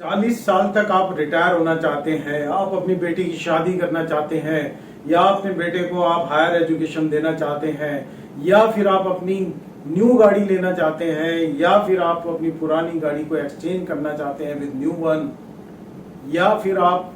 40 साल तक आप रिटायर होना चाहते हैं, आप अपनी बेटी की शादी करना चाहते हैं, या अपने बेटे को आप हायर एजुकेशन देना चाहते हैं, या फिर आप अपनी न्यू गाड़ी लेना चाहते हैं, या फिर आप अपनी पुरानी गाड़ी को एक्सचेंज करना चाहते हैं विद न्यू वन, या फिर आप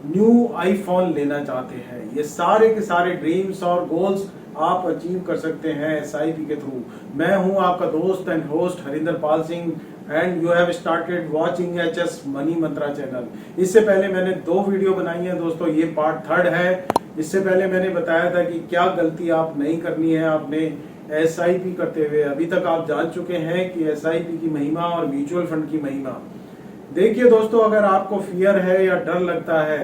न्यू आईफोन लेना चाहते हैं। ये सारे के सारे ड्रीम्स और गोल्स आप अचीव कर सकते हैं एसआईपी के थ्रू। मैं हूं आपका दोस्त and host Harinder Pal Singh and you have started watching HS money Mantra channel. इससे पहले मैंने 2 वीडियो बनाई है दोस्तों, ये पार्ट 3 है। इससे पहले मैंने बताया था कि क्या गलती आप नहीं करनी है आपने एसआईपी करते हुए। अभी तक आप जान चुके हैं कि एसआईपी की महिमा और म्यूचुअल फंड की महिमा। देखिए दोस्तों, अगर आपको फियर है या डर लगता है,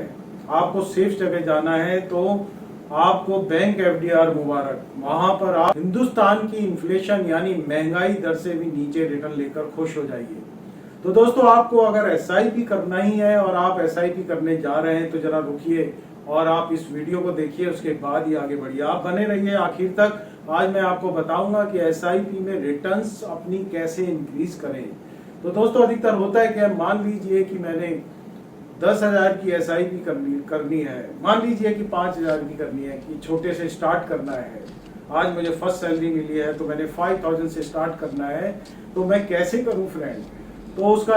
आपको सेफ जगह जाना है, तो आपको बैंक एफडीआर मुबारक। वहां पर आप हिंदुस्तान की इन्फ्लेशन यानी महंगाई दर से भी नीचे रिटर्न लेकर खुश हो जाइए। तो दोस्तों, आपको अगर एसआईपी करना ही है और आप एसआईपी करने जा रहे हैं तो जरा रुकिए और आप इस वीडियो को देखिए, उसके बाद ही आगे बढ़िए। आप बने रहिए आखिर तक। आज मैं आपको बताऊंगा कि एसआईपी में रिटर्न्स अपनी कैसे इंक्रीज करें। तो दोस्तों, अधिकतर होता है कि मान लीजिए कि मैंने 10,000 की एसआईपी करनी है, मान लीजिए कि 5,000 की करनी है, कि छोटे से स्टार्ट करना है। आज मुझे फर्स्ट सैलरी मिली है तो मैंने 5,000 से स्टार्ट करना है, तो मैं कैसे करूं फ्रेंड। तो उसका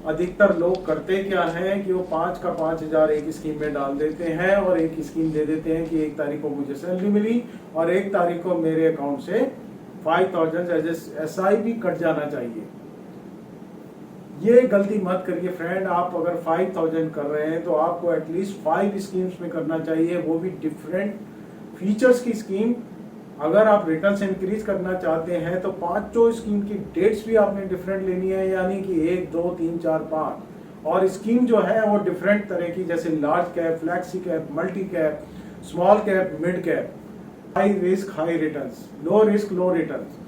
अधिकतर लोग करते क्या है कि वो 5 का 5,000 एक स्कीम में डाल देते हैं और एक स्कीम दे देते हैं कि 1 तारीख को मुझे सैलरी मिली और 1 तारीख को मेरे अकाउंट से 5,000 एज एसआईपी कट जाना चाहिए। ये गलती मत करिए फ्रेंड। आप अगर 5,000 कर रहे हैं तो आपको एटलीस्ट 5 स्कीम्स में करना चाहिए, वो भी डिफरेंट फीचर्स की स्कीम। अगर आप रिटर्न्स इंक्रीज करना चाहते हैं तो 5 स्कीम की डेट्स भी आपने डिफरेंट लेनी है, यानी कि 1, 2, 3, 4, 5। और स्कीम जो है वो डिफरेंट तरह की, जैसे large cap, flexi cap, multi cap, small cap, mid cap, high risk high returns, low risk low returns.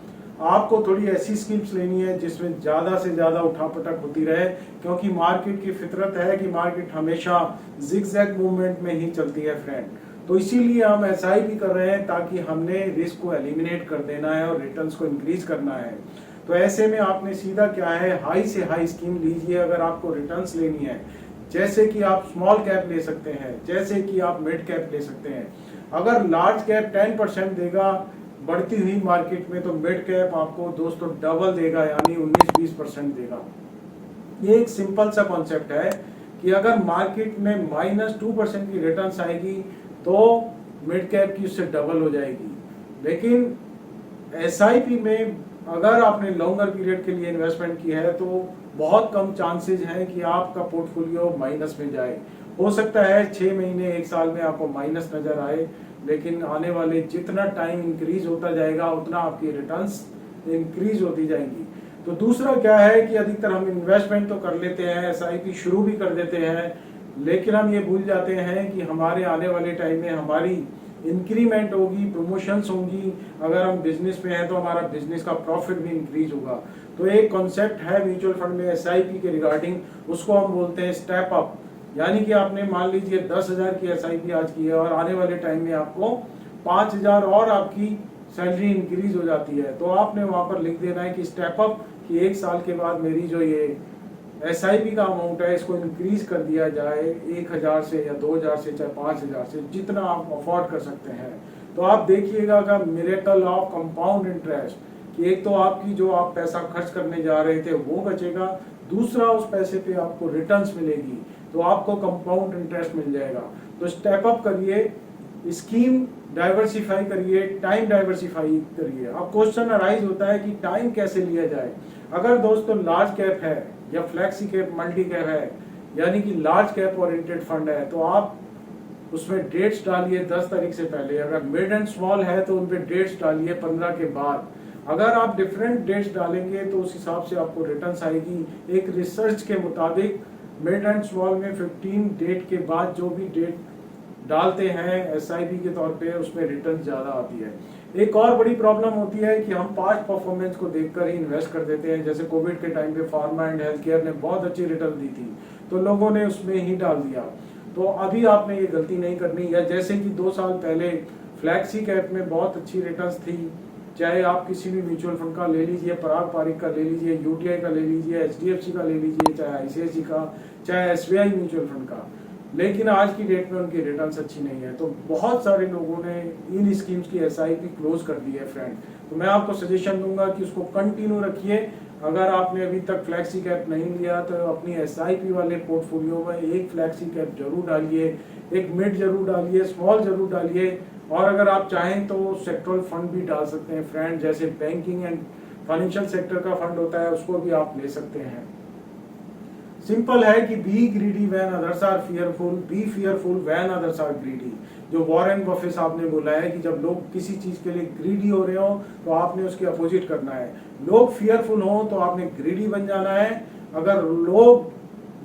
आपको थोड़ी ऐसी स्कीम्स लेनी है जिसमें ज्यादा से ज्यादा उठापटक होती रहे, क्योंकि मार्केट की फितरत है कि मार्केट हमेशा जिगजैग मूवमेंट में ही चलती है फ्रेंड। तो इसीलिए हम एसआईपी कर रहे हैं ताकि हमने रिस्क को एलिमिनेट कर देना है और रिटर्न्स को इंक्रीज करना है। तो ऐसे में आपने सीधा क्या है, हाई से हाई स्कीम लीजिए अगर आपको रिटर्न्स लेनी है। जैसे कि आप स्मॉल कैप ले सकते हैं, जैसे कि आप मिड कैप ले सकते हैं। अगर लार्ज कैप 10% देगा बढ़ती हुई मार्केट में, तो मिड कैप आपको दोस्तों डबल देगा, यानी 19-20% देगा। ये एक सिंपल सा कॉन्सेप्ट है कि अगर मार्केट में -2% की रिटर्न्स आएगी तो मिड कैप की उससे डबल हो जाएगी। लेकिन एसआईपी में अगर आपने लॉन्गर पीरियड के लिए इन्वेस्टमेंट की है तो बहुत कम चांसेस हैं कि आपका पोर्टफोलियो माइनस में जाए। हो सकता है 6 महीने 1 साल में आपको माइनस नजर आए, लेकिन आने वाले जितना टाइम इंक्रीज होता जाएगा उतना आपकी रिटर्न्स इंक्रीज होती जाएंगी। तो दूसरा क्या है कि अधिकतर हम इन्वेस्टमेंट तो कर लेते हैं, एसआईपी शुरू भी कर देते हैं, लेकिन हम ये भूल जाते हैं कि हमारे आने वाले टाइम में हमारी इंक्रीमेंट होगी, प्रमोशंस होंगी। अगर हम बिजनेस में हैं तो हमारा बिजनेस का प्रॉफिट भी इंक्रीज होगा। तो एक कॉन्सेप्ट है म्यूचुअल फंड में एसआईपी के रिगार्डिंग, उसको हम बोलते हैं स्टेप अप। यानी कि आपने मान लीजिए 10,000 की एसआईपी आज की है और आने वाले टाइम में आपको 5,000 और आपकी सैलरी इंक्रीज हो जाती है, तो आपने वहां पर लिख देना है कि स्टेप अप, कि 1 साल के बाद मेरी जो ये एसआईपी का अमाउंट है इसको इंक्रीज कर दिया जाए 1,000 से या 2,000 से, चाहे 5,000 से, जितना आप अफोर्ड कर सकते हैं। तो आप देखिएगा का मिरेकल ऑफ कंपाउंड इंटरेस्ट, कि एक तो आपकी जो आप पैसा खर्च करने जा रहे थे वो बचेगा, दूसरा उस पैसे पे आपको रिटर्न्स मिलेगी, तो आपको कंपाउंड इंटरेस्ट मिल जाएगा। तो स्टेप अप करिए, स्कीम डाइवर्सिफाई करिए, टाइम डाइवर्सिफाई करिए। अब क्वेश्चन अराइज होता है कि टाइम कैसे लिया जाए। अगर दोस्तों लार्ज कैप है या फ्लैक्सी कैप, मल्टी कैप है, यानी कि लार्ज कैप ओरिएंटेड फंड है, तो आप उसमें डेट्स डालिए 10 तारीख से पहले। अगर मिड एंड स्मॉल है तो उन पे डेट्स डालिए 15 के बाद। अगर आप डिफरेंट डेट्स डालेंगे तो उस हिसाब से आपको रिटर्न्स आएगी। एक रिसर्च के मुताबिक मिड एंड स्मॉल में 15 डेट के बाद जो भी डेट डालते हैं एसआईपी के तौर पे, उसमें रिटर्न ज्यादा आती है। एक और बड़ी प्रॉब्लम होती है कि हम पास्ट परफॉर्मेंस को देखकर ही इन्वेस्ट कर देते हैं। जैसे कोविड के टाइम पे फार्मा एंड हेल्थ केयर ने बहुत अच्छी रिटर्न दी थी, तो लोगों ने उसमें ही डाल दिया। तो अभी आपने ये गलती नहीं करनी। या जैसे कि 2 साल पहले फ्लैक्सी कैप में बहुत अच्छी रिटर्न्स थी चाहे आप किसी भी म्यूचुअल फंड का ले लीजिए, पराग पारिक का ले लीजिए, यूटीआई का ले लीजिए, एचडीएफसी का ले लीजिए, चाहे आईसीआईसी का, चाहे एसबीआई म्यूचुअल फंड का, लेकिन आज की डेट में उनकी रिटर्न्स अच्छी नहीं है। तो बहुत सारे लोगों ने इन स्कीम्स की एसआईपी क्लोज कर दी है फ्रेंड। तो मैं आपको सजेशन दूंगा कि उसको कंटिन्यू रखिए। अगर आपने अभी तक फ्लैक्सी कैप नहीं लिया तो अपनी एसआईपी वाले पोर्टफोलियो में एक फ्लैक्सी कैप जरूर डालिए, एक मिड जरूर डालिए, स्मॉल जरूर डालिए, और अगर आप चाहें तो सेक्टरल फंड भी डाल सकते हैं फ्रेंड, जैसे बैंकिंग एंड फाइनेंशियल सेक्टर का फंड होता है उसको भी आप ले सकते हैं। सिंपल है कि be greedy when others are fearful, be fearful when others are greedy. जो वॉरेन बफे साहब ने बोला है कि जब लोग किसी चीज के लिए ग्रीडी हो रहे हो तो आपने उसके अपोजिट करना है। लोग फियरफुल हो तो आपने ग्रीडी बन जाना है, अगर लोग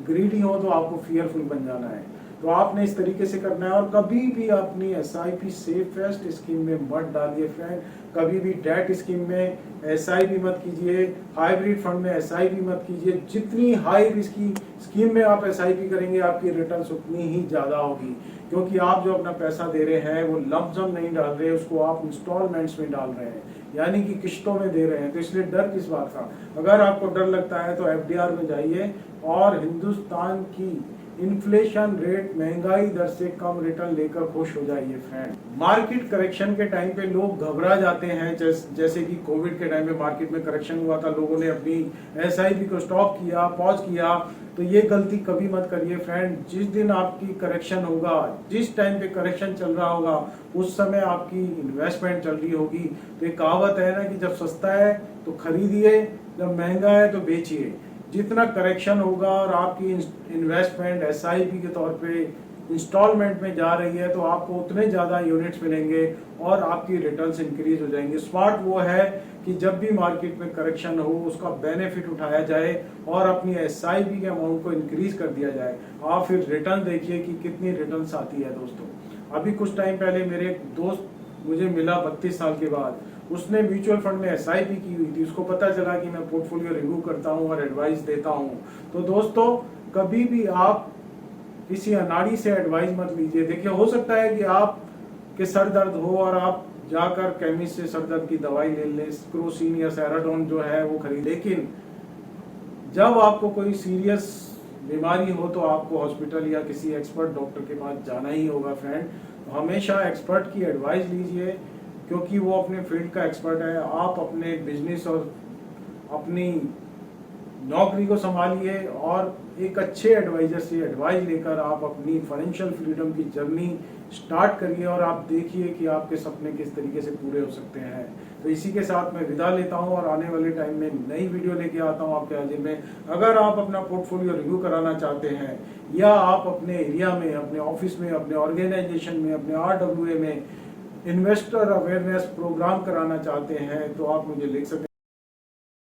ग्रीडी हो तो आपको फियरफुल बन जाना है। तो आपने इस तरीके से करना है। और कभी भी अपनी एसआईपी सेफेस्ट स्कीम में मत डालिए फ्रेंड, कभी भी डेट स्कीम में एसआईपी मत कीजिए, हाइब्रिड फंड में एसआईपी मत कीजिए। जितनी हाई रिस्क की स्कीम में आप एसआईपी करेंगे आपकी रिटर्न्स उतनी ही ज्यादा होगी, क्योंकि आप जो अपना पैसा दे रहे हैं वो लंप सम नहीं डाल रहे, उसको आप इंस्टॉलमेंट्स में डाल रहे हैं, यानी कि किश्तों में दे रहे हैं। तो इसलिए डर किस बात का? अगर आपको डर लगता है तो एफडीआर में जाइए और हिंदुस्तान की इन्फ्लेशन रेट, महंगाई दर से कम रिटर्न लेकर खुश हो जाइए फ्रेंड। मार्केट करेक्शन के टाइम पे लोग घबरा जाते हैं, जैसे कि कोविड के टाइम पे मार्केट में करेक्शन हुआ था, लोगों ने अपनी एसआईपी को स्टॉप किया, पॉज किया। तो ये गलती कभी मत करिए फ्रेंड। जिस दिन आपकी करेक्शन होगा, जिस टाइम पे करेक्शन चल रहा होगा, उस समय आपकी इन्वेस्टमेंट चल रही होगी। तो एक कहावत है ना कि जब सस्ता है तो खरीदिए, जब महंगा है तो बेचिए। जितना करेक्शन होगा और आपकी इन्वेस्टमेंट एसआईपी के तौर पे इंस्टॉलमेंट में जा रही है तो आपको उतने ज़्यादा यूनिट्स मिलेंगे और आपकी रिटर्न्स इंक्रीज हो जाएंगे। स्मार्ट वो है कि जब भी मार्केट में करेक्शन हो उसका बेनिफिट उठाया जाए और अपनी एसआईपी के अमाउंट को इंक्रीज कर दिया जाए। आप फिर रिटर्न देखिए कि कितनी रिटर्न्स आती है दोस्तों। अभी कुछ टाइम पहले मेरे एक दोस्त मुझे मिला 32 साल के बाद, उसने म्यूचुअल फंड में एसआईपी की हुई थी। उसको पता चला कि मैं पोर्टफोलियो रिव्यू करता हूं और एडवाइस देता हूं। तो दोस्तों कभी भी आप किसी अनाड़ी से एडवाइस मत लीजिए। देखिए हो सकता है कि आप के सर दर्द हो और आप जाकर केमिस्ट से सर दर्द की दवाई ले लें, क्रोसिन या सेराडोन जो है वो खरीद, लेकिन जब आपको कोई सीरियस बीमारी हो तो आपको हॉस्पिटल या किसी एक्सपर्ट डॉक्टर के पास जाना ही होगा फ्रेंड। तो हमेशा एक्सपर्ट की एडवाइस लीजिए, क्योंकि वो अपने फील्ड का एक्सपर्ट है। आप अपने बिजनेस और अपनी नौकरी को संभालिए और एक अच्छे एडवाइजर से एडवाइस लेकर आप अपनी फाइनेंशियल फ्रीडम की जर्नी स्टार्ट करिए और आप देखिए कि आपके सपने किस तरीके से पूरे हो सकते हैं। तो इसी के साथ मैं विदा लेता हूं और आने वाले टाइम में नई वीडियो लेके आता हूं आपके हाजिर में। अगर आप अपना पोर्टफोलियो रिव्यू कराना चाहते हैं या आप अपने एरिया में, अपने ऑफिस में, अपने ऑर्गेनाइजेशन में, अपने RWA में इन्वेस्टर अवेयरनेस प्रोग्राम कराना चाहते हैं तो आप मुझे लिख सकते हैं।